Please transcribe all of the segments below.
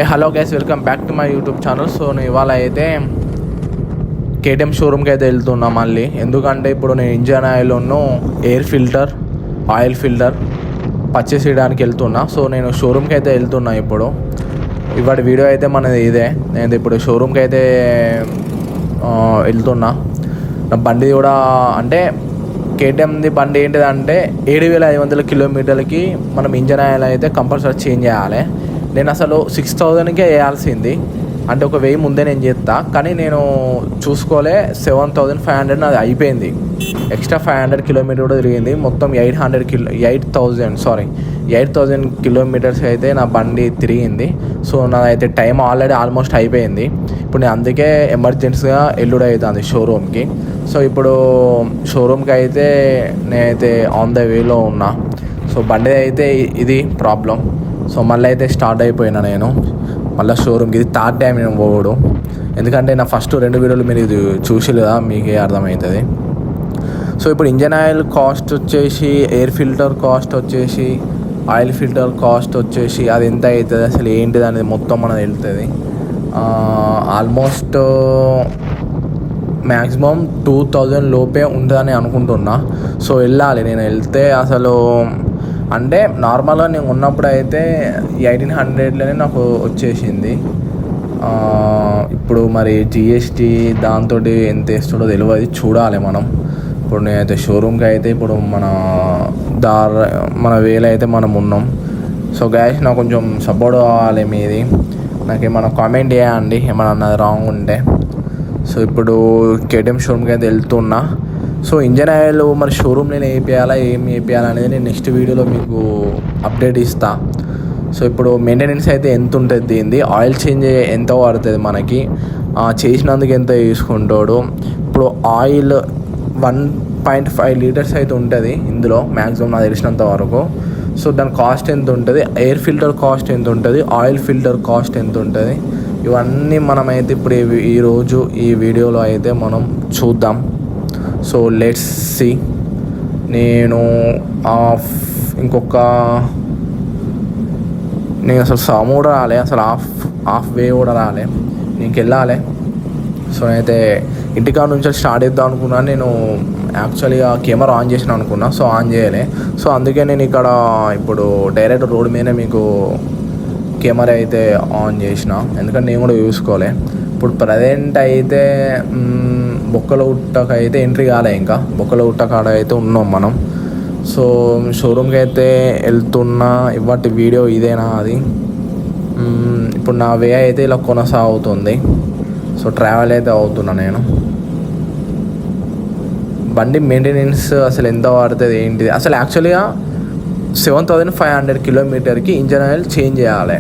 Hello guys, welcome back to my YouTube channel. So నేను ఇవాళ అయితే కేటీఎం షోరూమ్కి అయితే వెళ్తున్నా మళ్ళీ. ఎందుకంటే ఇప్పుడు నేను ఇంజన్ ఆయిల్ను air filter, oil filter purchase చేయడానికి వెళ్తున్నా. సో నేను షోరూమ్కి అయితే వెళ్తున్నా. ఇప్పుడు ఇవాటి వీడియో అయితే మనది ఇదే. నేను ఇప్పుడు షోరూమ్కి అయితే వెళ్తున్నా. నా బండి కూడా అంటే కేటీఎంది బండి ఏంటిదంటే 7,500 కిలోమీటర్లకి మనం ఇంజన్ ఆయిల్ అయితే కంపల్సరీ చేంజ్ చేయాలి. నేను అసలు 6,000కే వేయాల్సింది, అంటే ఒక 1000 ముందే నేను చేస్తా. కానీ నేను చూసుకోలే, 7,500 అది అయిపోయింది. ఎక్స్ట్రా 500 కిలోమీటర్ కూడా తిరిగింది. మొత్తం 8,000 కిలోమీటర్స్ అయితే నా బండి తిరిగింది. సో నాదైతే టైం ఆల్రెడీ ఆల్మోస్ట్ అయిపోయింది. ఇప్పుడు నేను అందుకే ఎమర్జెన్సీగా ఎల్లుడు అవుతుంది షోరూమ్కి. సో ఇప్పుడు షోరూమ్కి అయితే నేనైతే ఆన్ ద వేలో ఉన్నా. సో బండి అయితే ఇది ప్రాబ్లం. సో మళ్ళీ అయితే స్టార్ట్ అయిపోయినా నేను మళ్ళీ షోరూమ్కి. ఇది థర్డ్ టైం నేను పోవడం, ఎందుకంటే నా ఫస్ట్ 2 వీడియోలు మీరు ఇది చూసి కదా మీకే అర్థమవుతుంది. సో ఇప్పుడు ఇంజన్ ఆయిల్ కాస్ట్ వచ్చేసి, ఎయిర్ ఫిల్టర్ కాస్ట్ వచ్చేసి, ఆయిల్ ఫిల్టర్ కాస్ట్ వచ్చేసి అది ఎంత అవుతుంది, అసలు ఏంటిది అనేది మొత్తం మనది వెళ్తుంది. ఆల్మోస్ట్ మ్యాక్సిమం 2,000 లోపే ఉంటుందని అనుకుంటున్నా. సో వెళ్ళాలి, నేను వెళ్తే అసలు అంటే నార్మల్గా నేను ఉన్నప్పుడు అయితే 1,800లోనే నాకు వచ్చేసింది. ఇప్పుడు మరి జిఎస్టీ దాంతో ఎంత వేస్తుండో తెలియదు, చూడాలి మనం. ఇప్పుడు నేనైతే షోరూమ్కి అయితే ఇప్పుడు మన వేలో అయితే మనం ఉన్నాం. సో గైస్, నాకు కొంచెం సపోర్ట్ కావాలి మీది. నాకు ఏమైనా కామెంట్ చేయండి ఏమైనా రాంగ్ ఉంటే. సో ఇప్పుడు కేటీఎం షోరూమ్కి అయితే వెళ్తున్నా. సో ఇంజన్ ఆయిల్ మరి షోరూమ్ నేను వేపియాలా ఏం వేపియాలా అనేది నేను నెక్స్ట్ వీడియోలో మీకు అప్డేట్ ఇస్తా. సో ఇప్పుడు మెయింటెనెన్స్ అయితే ఎంత ఉంటుంది దీనిది, ఆయిల్ చేంజ్ ఎంత పడుతుంది మనకి, చేసినందుకు ఎంత తీసుకుంటాడు. ఇప్పుడు ఆయిల్ 1.5 లీటర్స్ అయితే ఉంటుంది ఇందులో మ్యాక్సిమం నాకు తెలిసినంత వరకు. సో దాని కాస్ట్ ఎంత ఉంటుంది, ఎయిర్ ఫిల్టర్ కాస్ట్ ఎంత ఉంటుంది, ఆయిల్ ఫిల్టర్ కాస్ట్ ఎంత ఉంటుంది, ఇవన్నీ మనమైతే ఇప్పుడు ఈరోజు ఈ వీడియోలో అయితే మనం చూద్దాం. So let's see. నేను నేను అసలు సాము కూడా రాలే, అసలు హాఫ్ వే కూడా రాలే, నీకు వెళ్ళాలి. సో నేనైతే ఇంటికాడ నుంచి స్టార్ట్ చేద్దాం అనుకున్నాను. నేను యాక్చువల్గా కెమెరా ఆన్ చేసిన అనుకున్నా, సో ఆన్ చేయలే. సో అందుకే నేను ఇక్కడ ఇప్పుడు డైరెక్ట్ రోడ్ మీదనే మీకు కెమెరా అయితే ఆన్ చేసిన, ఎందుకంటే నేను కూడా చూసుకోలే. ఇప్పుడు ప్రజెంట్ అయితే బొక్కల గుట్టకు అయితే ఎంట్రీ కాలే, ఇంకా బొక్కల గుట్ట కాడ అయితే ఉన్నాం మనం. సో షోరూమ్కి అయితే వెళ్తున్నా. ఇవాటి వీడియో ఇదేనా అది. ఇప్పుడు నా వే అయితే ఇలా కొనసాగుతుంది. సో ట్రావెల్ అయితే అవుతున్నా నేను. బండి మెయింటెనెన్స్ అసలు ఎంత పడుతుంది ఏంటిది, అసలు యాక్చువల్గా 7,500 కిలోమీటర్కి ఇంజన్ ఆయిల్ చేంజ్ చేయాలి.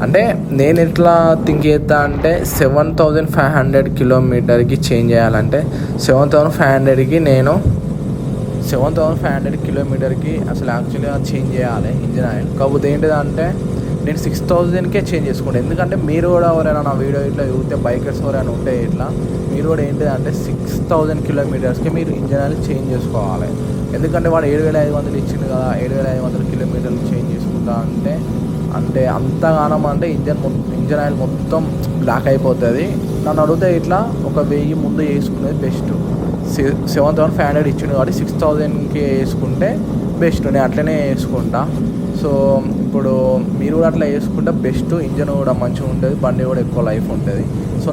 అంటే నేను ఎట్లా థింక్ చేస్తా అంటే 7,500 కిలోమీటర్కి చేంజ్ చేయాలంటే 7,500కి నేను 7,500 కిలోమీటర్కి అసలు యాక్చువల్గా చేంజ్ చేయాలి ఇంజన్ ఆయిల్. కాకపోతే ఏంటిదంటే నేను 6,000కే చేంజ్ చేసుకుంటాను. ఎందుకంటే మీరు కూడా ఎవరైనా నా వీడియో ఇట్లా చూస్తే బైకర్స్ ఎవరైనా ఉంటే ఇట్లా మీరు కూడా ఏంటిదంటే 6,000 కిలోమీటర్స్కి మీరు ఇంజన్ ఆయిల్ చేంజ్ చేసుకోవాలి. ఎందుకంటే వాడు 7,500 ఇచ్చింది కదా, 7,500 కిలోమీటర్లు చేంజ్ చేసుకుంటా అంటే అంతగానం అంటే ఇంజన్ ఆయిల్ మొత్తం బ్లాక్ అయిపోతుంది. నన్ను అడిగితే ఇట్లా ఒక 1000 ముందు వేసుకునేది బెస్ట్. 7,500 ఇచ్చిండు కాబట్టి 6,000కి వేసుకుంటే బెస్ట్. నేను అట్లనే వేసుకుంటా. సో ఇప్పుడు మీరు కూడా అట్లా వేసుకుంటే బెస్ట్. ఇంజన్ కూడా మంచిగా ఉంటుంది, బండి కూడా ఎక్కువ లైఫ్ ఉంటుంది. సో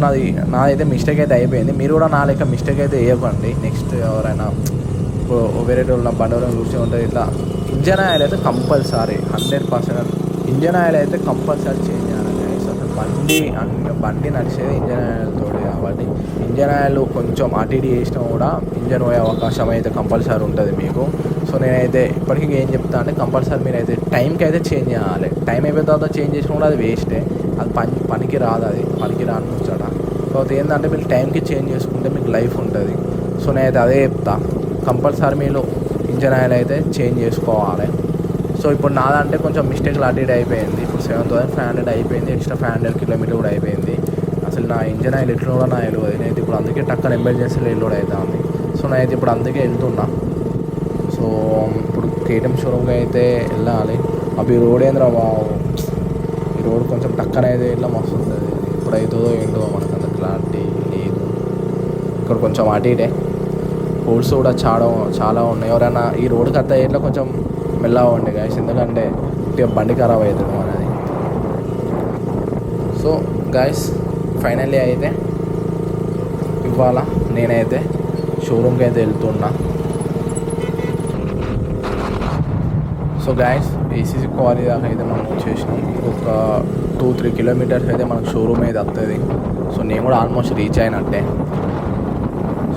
నాదైతే మిస్టేక్ అయితే అయిపోయింది. మీరు కూడా నా లెక్క మిస్టేక్ అయితే వేయకండి. నెక్స్ట్ ఎవరైనా ఇప్పుడు వేరే వాళ్ళు నా బండి ఎవరైనా చూసి ఉంటుంది ఇట్లా ఇంజన్ ఆయిల్ అయితే కంపల్సరీ 100% ఇంజన్ ఆయిల్ అయితే కంపల్సరీ చేంజ్ చేయాలి. అసలు బండి నడిచేది ఇంజన్ ఆయిల్తో కాబట్టి ఇంజన్ ఆయిల్ కొంచెం అటు చేసినా కూడా ఇంజన్ పోయే అవకాశం అయితే కంపల్సరీ ఉంటుంది మీకు. సో నేనైతే ఇప్పటికీ ఏం చెప్తా అంటే కంపల్సరీ మీరైతే టైంకి అయితే చేంజ్ చేయాలి. టైం అయిపోయిన తర్వాత చేంజ్ చేసినా కూడా అది వేస్టే, అది పనికి రాదు, అది పనికి రాని ముచ్చట. కాబట్టి ఏంటంటే మీరు టైంకి చేంజ్ చేసుకుంటే మీకు లైఫ్ ఉంటుంది. సో నేనైతే అదే చెప్తా, కంపల్సరీ మీరు ఇంజన్ ఆయిల్ అయితే చేంజ్ చేసుకోవాలి. సో ఇప్పుడు నాదంటే కొంచెం మిస్టేక్లు అటు అయిపోయింది. ఇప్పుడు 7,500 అయిపోయింది, ఎక్స్ట్రా 500 కిలోమీటర్ కూడా అయిపోయింది. అసలు నా ఇంజన్ ఆయిల్ ఎట్లా కూడా నా వెళ్ళదు. నేనైతే ఇప్పుడు అందుకే టక్కన ఎమర్జెన్సీలో వెళ్ళడం అవుతుంది. సో నేనైతే ఇప్పుడు అందుకే వెళ్తున్నా. సో ఇప్పుడు కేటీఎం షోరూమ్కి అయితే వెళ్ళాలి. అవి రోడ్ ఏంద్రా బాబు, ఈ రోడ్ కొంచెం టక్కన అయితే ఇట్లా మస్తు ఉంటుంది. ఇప్పుడు అవుతుందో ఏంటో మనకు అంత క్లారిటీ లేదు. ఇక్కడ కొంచెం అటు ఇటే హోల్స్ కూడా చాలా ఉన్నాయి. ఎవరైనా ఈ రోడ్కి అత్త ఇట్లా కొంచెం మెల్లగా ఉండే గాయస్, ఎందుకంటే బండి ఖరాబ్ అవుతుంది మనది. సో గాయస్ ఫైనల్లీ అయితే ఇవాళ నేనైతే షోరూమ్కి అయితే వెళ్తున్నా. సో గాయస్ ఏసీసీ క్వారీ దాకా అయితే మనం వచ్చేసినాం. ఒక 2-3 కిలోమీటర్స్ అయితే మనకు షోరూమ్ అయితే వస్తుంది. సో నేను కూడా ఆల్మోస్ట్ రీచ్ అయినట్టే.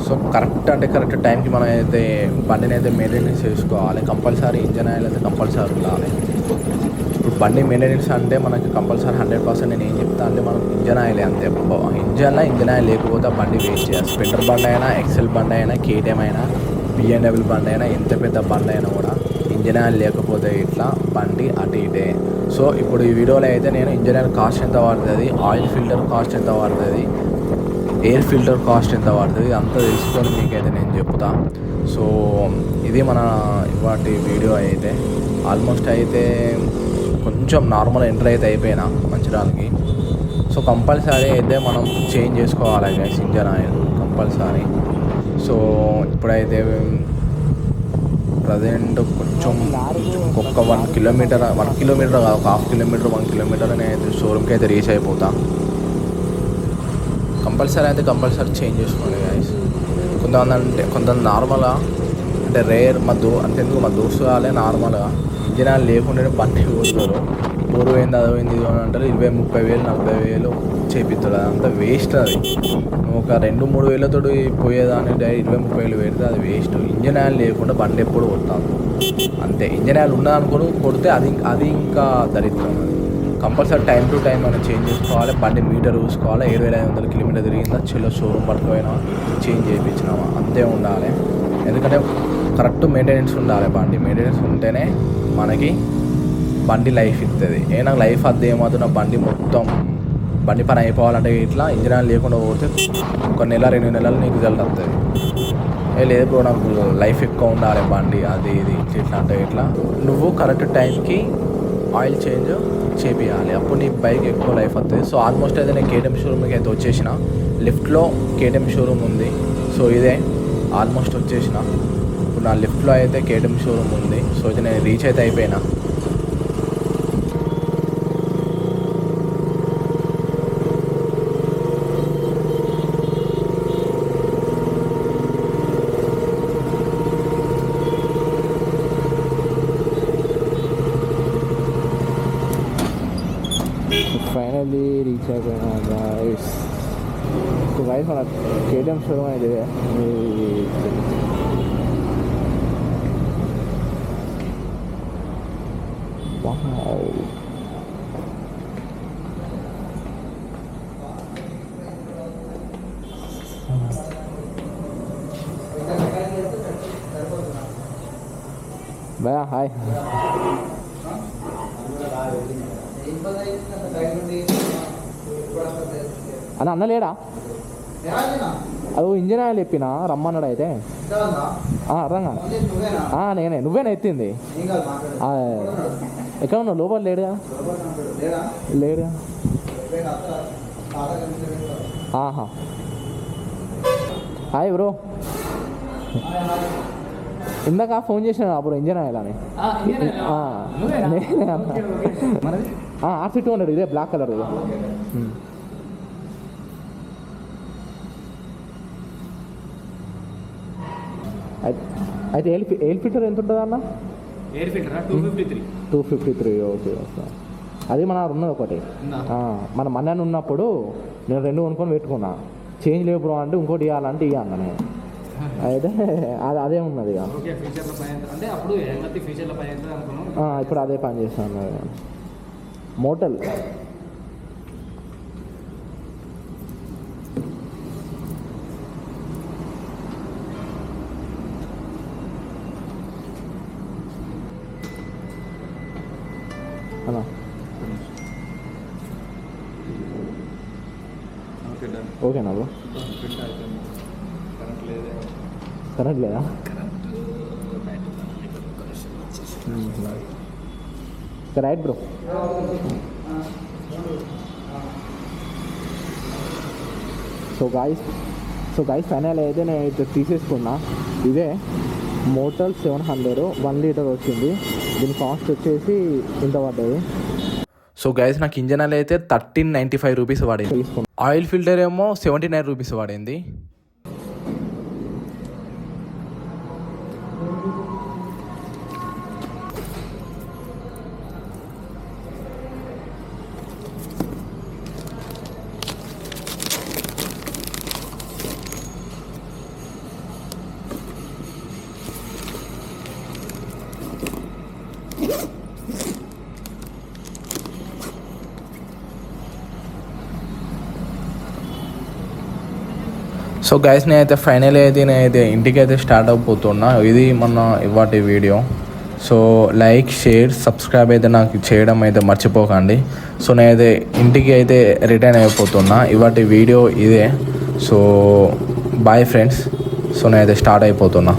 సో కరెక్ట్ టైంకి మనం అయితే బండిని అయితే మెయింటెనెన్స్ చేసుకోవాలి. కంపల్సరీ ఇంజన్ ఆయిల్ అయితే కంపల్సరీ ఉండాలి. ఇప్పుడు బండి మెయింటెనెన్స్ అంటే మనకి కంపల్సరీ 100% నేను ఏం చెప్తా అంటే మనం ఇంజన్ ఆయిల్ అంతే. ఇంజన్ ఆయిల్ లేకపోతే బండి వేస్ట్ చేయాలి. స్ప్లెండర్ బండి అయినా, ఎక్సెల్ బండి అయినా, కేటీఎం అయినా, BMW బండి అయినా, ఎంత పెద్ద బండి అయినా కూడా ఇంజన్ ఆయిల్ లేకపోతే ఇట్లా బండి అటు ఇటే. సో ఇప్పుడు ఈ వీడియోలో అయితే నేను ఇంజన్ ఆయిల్ కాస్ట్ ఎంత పడుతుంది, ఆయిల్ ఫిల్టర్ కాస్ట్ ఎంత పడుతుంది, ఎయిర్ ఫిల్టర్ కాస్ట్ ఎంత పడుతుంది అంతా తెలుసుకొని మీకైతే నేను చెప్తా. సో ఇది మన ఇవాటి వీడియో అయితే. ఆల్మోస్ట్ అయితే కొంచెం నార్మల్ ఎంటర్ అయితే అయిపోయినా మంచిర్యాలకి. సో కంపల్సరీ అయితే మనం చేంజ్ చేసుకోవాలి guys engine oil compulsory. So ఇప్పుడైతే ప్రజెంట్ కొంచెం ఒక 1 కిలోమీటర్ కాదు, ఒక 1/2 కిలోమీటర్ 1 కిలోమీటర్ నేనైతే షోరూమ్కి అయితే రీచ్ అయిపోతా. కంపల్సరీ చేంజ్ చేసుకోండి గైస్. కొంతమంది నార్మల్గా అంటే రేర్ అంతెందుకు మా దోస్తు వాళ్ళే నార్మల్గా ఇంజిన్ ఆయిల్ లేకుండానే బండి పోతారు. పోయింది అదోయింది ఇది అని అంటారు. 20-30 వేలు 40 వేలు చేపిస్తాడు. అదంతా వేస్ట్. అది నువ్వు ఒక 2-3 వేలతో పోయేదాన్ని 20-30 వేలు పెడితే అది వేస్ట్. ఇంజన్ ఆయిల్ లేకుండా బండి ఎప్పుడు కొట్టాలి అంతే. ఇంజన్ ఆయిల్ ఉన్నదనుకోని కొడితే అది ఇంకా దరిద్రం. అది కంపల్సరీ టైం టు టైం మనం చేంజ్ చేసుకోవాలి. బండి మీటర్ చూసుకోవాలి. 7,500 కిలోమీటర్ తిరిగిందా చెల్లో షోరూమ్ పట్టుకుపోయినా చేంజ్ చేయించినామా అంతే ఉండాలి. ఎందుకంటే కరెక్ట్ మెయింటెనెన్స్ ఉండాలి. బండి మెయింటెనెన్స్ ఉంటేనే మనకి బండి లైఫ్ ఇస్తుంది. నాకు లైఫ్ అద్దె ఏమవుతున్నా బండి పని అయిపోవాలంటే ఇట్లా ఇంజన్ ఆయిల్ లేకుండా పోతే 1 నెల 2 నెలలు నీకు రిజల్ట్ వస్తుంది. లేదు బ్రో నాకు లైఫ్ ఎక్కువ ఉండాలి బండి అది ఇది ఇట్లా అంటే ఇట్లా నువ్వు కరెక్ట్ టైంకి ఆయిల్ చేంజ్ చేపియాలి. అప్పుడు నీ బైక్ ఎక్కువ లైఫ్ వస్తుంది. సో ఆల్మోస్ట్ అయితే నేను కేటీఎం షోరూమ్కి అయితే వచ్చేసిన. లెఫ్ట్లో కేటీఎం షోరూమ్ ఉంది. సో ఇదే ఆల్మోస్ట్ వచ్చేసిన. ఇప్పుడు నా లెఫ్ట్లో అయితే కేటీఎం షోరూమ్ ఉంది. సో ఇది నేను రీచ్ అయితే అయిపోయినా. ఫైనల్లీ రీచ్ అయిపోయినా గైస్. గైస్ మన కేటీఎం షోరూమ్ అయితే భయా హాయ్. అన్న లేడా? అది ఇంజన్ ఆయిల్ చెప్పినా రమ్మన్నాడు అయితే అర్థంగా నేనే. నువ్వేనా ఎత్తింది? ఎక్కడ ఉన్నావు? లోపల లేడుగా. ఆహా హాయ్ బ్రో. ఇందాక ఫోన్ చేసిన అప్పుడు ఇంజన్ ఆయిల్ అని. RC200 ఇదే బ్లాక్ కలర్. ఇది అయితే ఎయిర్ ఫిల్టర్ ఎంత ఉంటుంది అన్న? Air filter 253. ఓకే. అది మన ఉన్నది ఒకటి. మన మన్న ఉన్నప్పుడు నేను 2 కొనుక్కొని పెట్టుకున్నా. చేంజ్ లేవు బ్రో అంటే ఇంకోటి ఇవ్వాలంటే ఇవ్వాలి నేను. అయితే అదే ఉన్నది. ఇప్పుడు అదే పని చేస్తాను. మోటల్ అన్నా ఓకేనా బ్రో? కరెంట్ లేదా? Right bro. So guys final అయితే నేను అయితే తీసేసుకున్నా. ఇదే మోటల్ 700 1 లీటర్ వచ్చింది. దీని కాస్ట్ వచ్చేసి ఇంత పడ్డది. సో గైస్ నాకు ఇంజన్ ఆయిల్ అయితే 1395 రూపీస్ పడింది. ఆయిల్ ఫిల్టర్ ఏమో 79 రూపీస్ పడింది. సో గైస్ నేనైతే ఫైనల్ నేనైతే ఇంటికి అయితే స్టార్ట్ అయిపోతున్నా. ఇది మన ఇవాటి video. So like share subscribe అయితే నాకు చేయడం అయితే మర్చిపోకండి. సో నేనైతే ఇంటికి అయితే రిటర్న్ అయిపోతున్నా. ఇవాటి వీడియో ఇదే. So bye friends. సో నేనైతే స్టార్ట్ అయిపోతున్నా.